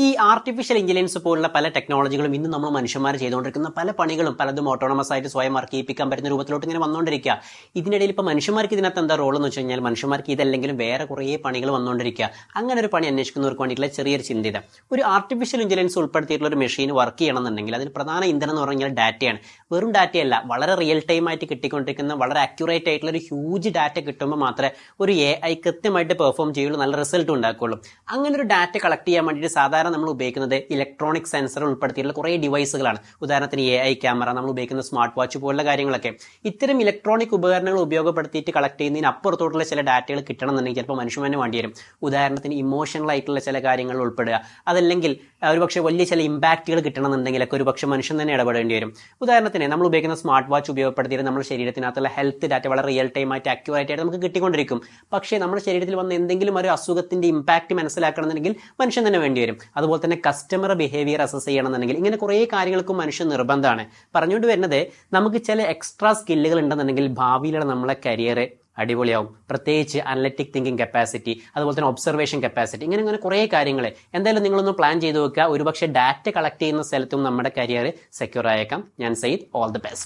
ഈ artificial intelligence പോലുള്ള പല ടെക്നോളജികളും ഇന്ന് നമ്മൾ മനുഷ്യന്മാർ ചെയ്തുകൊണ്ടിരിക്കുന്ന പല പണികളും പലതും ഓട്ടോണമസ് ആയിട്ട് സ്വയം വർക്ക് ചെയ്യിപ്പിക്കാൻ പറ്റുന്ന രൂപത്തിലോട്ട് ഇങ്ങനെ വന്നുകൊണ്ടിരിക്കുക. ഇതിനിടയിൽ ഇപ്പോൾ മനുഷ്യന്മാർക്ക് ഇതിനകത്ത് എന്താ റോൾ എന്ന് വെച്ച് കഴിഞ്ഞാൽ മനുഷ്യന്മാർക്ക് ഇതല്ലെങ്കിലും വേറെ കുറേ പണികൾ വന്നുകൊണ്ടിരിക്കുക. അങ്ങനെ ഒരു പണി അന്വേഷിക്കുന്നവർക്ക് വേണ്ടിയിട്ടുള്ള ചെറിയൊരു ചിന്തിത. ഒരു ആർട്ടിഫിഷ്യൽ ഇന്റലിജൻസ് ഉൾപ്പെടുത്തിയിട്ടുള്ള ഒരു മെഷീൻ വർക്ക് ചെയ്യണമെന്നുണ്ടെങ്കിൽ അതിന് പ്രധാന ഇന്ധനം എന്ന് പറഞ്ഞാൽ ഡാറ്റയാണ്. വെറും ഡാറ്റയല്ല, വളരെ റിയൽ ടൈം ആയിട്ട് കിട്ടിക്കൊണ്ടിരിക്കുന്ന വളരെ അക്യുറേറ്റ് ആയിട്ടുള്ള ഒരു ഹ്യൂജ് ഡാറ്റ കിട്ടുമ്പോൾ മാത്രമേ ഒരു AI കൃത്യമായിട്ട് പെർഫോം ചെയ്യുള്ളൂ, നല്ല റിസൾട്ട് ഉണ്ടാക്കുകയുള്ളൂ. അങ്ങനെ ഒരു ഡാറ്റ കളക്ട് ചെയ്യാൻ വേണ്ടിയിട്ട് സാധാരണ നമ്മൾ ഉപയോഗിക്കുന്നത് ഇലക്ട്രോണിക് സെൻസർ ഉൾപ്പെടുത്തിയിട്ടുള്ള കുറേ ഡിവൈസുകളാണ്. ഉദാഹരണത്തിന് AI ക്യാമറ, നമ്മൾ ഉപയോഗിക്കുന്ന സ്മാർട്ട് വാച്ച് പോലുള്ള കാര്യങ്ങളൊക്കെ. ഇത്തരം ഇലക്ട്രോണിക് ഉപകരണങ്ങൾ ഉപയോഗപ്പെടുത്തിയിട്ട് കളക്ട് ചെയ്യുന്നതിന് അപ്പുറത്തോട്ടുള്ള ചില ഡാറ്റകൾ കിട്ടണമെന്നുണ്ടെങ്കിൽ ചിലപ്പോൾ മനുഷ്യന് വേണ്ടി വരും. ഉദാഹരണത്തിന് ഇമോഷണൽ ആയിട്ടുള്ള ചില കാര്യങ്ങൾ ഉൾപ്പെടുക, അതല്ലെങ്കിൽ ഒരുപക്ഷെ വലിയ ചില ഇമ്പാക്റ്റുകൾ കിട്ടണമെന്നുണ്ടെങ്കിലൊക്കെ ഒരുപക്ഷെ മനുഷ്യൻ തന്നെ ഇടപെടേണ്ടി വരും. ഉദാഹരണത്തിന് നമ്മൾ ഉപയോഗിക്കുന്ന സ്മാർട്ട് വാച്ച് ഉപയോഗപ്പെടുത്തിയിട്ട് നമ്മുടെ ശരീരത്തിനകത്തുള്ള ഹെൽത്ത് ഡാറ്റ വളരെ റിയൽ ടൈം ആയിട്ട് അക്യുറേറ്റ് ആയിട്ട് നമുക്ക് കിട്ടിക്കൊണ്ടിരിക്കും. പക്ഷേ നമ്മുടെ ശരീരത്തിൽ വന്ന എന്തെങ്കിലും ഒരു അസുഖത്തിന്റെ ഇമ്പാക്ട് മനസ്സിലാക്കണമെന്നുണ്ടെങ്കിൽ മനുഷ്യൻ തന്നെ വേണ്ടി വരും. അതുപോലെ തന്നെ കസ്റ്റമർ ബിഹേവിയർ അസസ് ചെയ്യണമെന്നുണ്ടെങ്കിൽ ഇങ്ങനെ കുറേ കാര്യങ്ങൾക്കും മനുഷ്യൻ നിർബന്ധമാണ്. പറഞ്ഞുകൊണ്ട് വരുന്നത്, നമുക്ക് ചില എക്സ്ട്രാ സ്കില്ലുകൾ ഉണ്ടെന്നുണ്ടെങ്കിൽ ഭാവിയിലുള്ള നമ്മളെ കരിയർ അടിപൊളിയാവും. പ്രത്യേകിച്ച് അനലറ്റിക് തിങ്കിങ് കപ്പാസിറ്റി, അതുപോലെ തന്നെ ഒബ്സർവേഷൻ കപ്പാസിറ്റി, ഇങ്ങനെ കുറേ കാര്യങ്ങൾ എന്തായാലും നിങ്ങളൊന്ന് പ്ലാൻ ചെയ്ത് വെക്കുക. ഒരുപക്ഷെ ഡാറ്റ കളക്ട് ചെയ്യുന്ന സ്ഥലത്തും നമ്മുടെ കരിയർ സെക്യൂർ ആയേക്കാം. ഞാൻ സെയ്ദ്, ഓൾ ദി ബെസ്റ്റ്.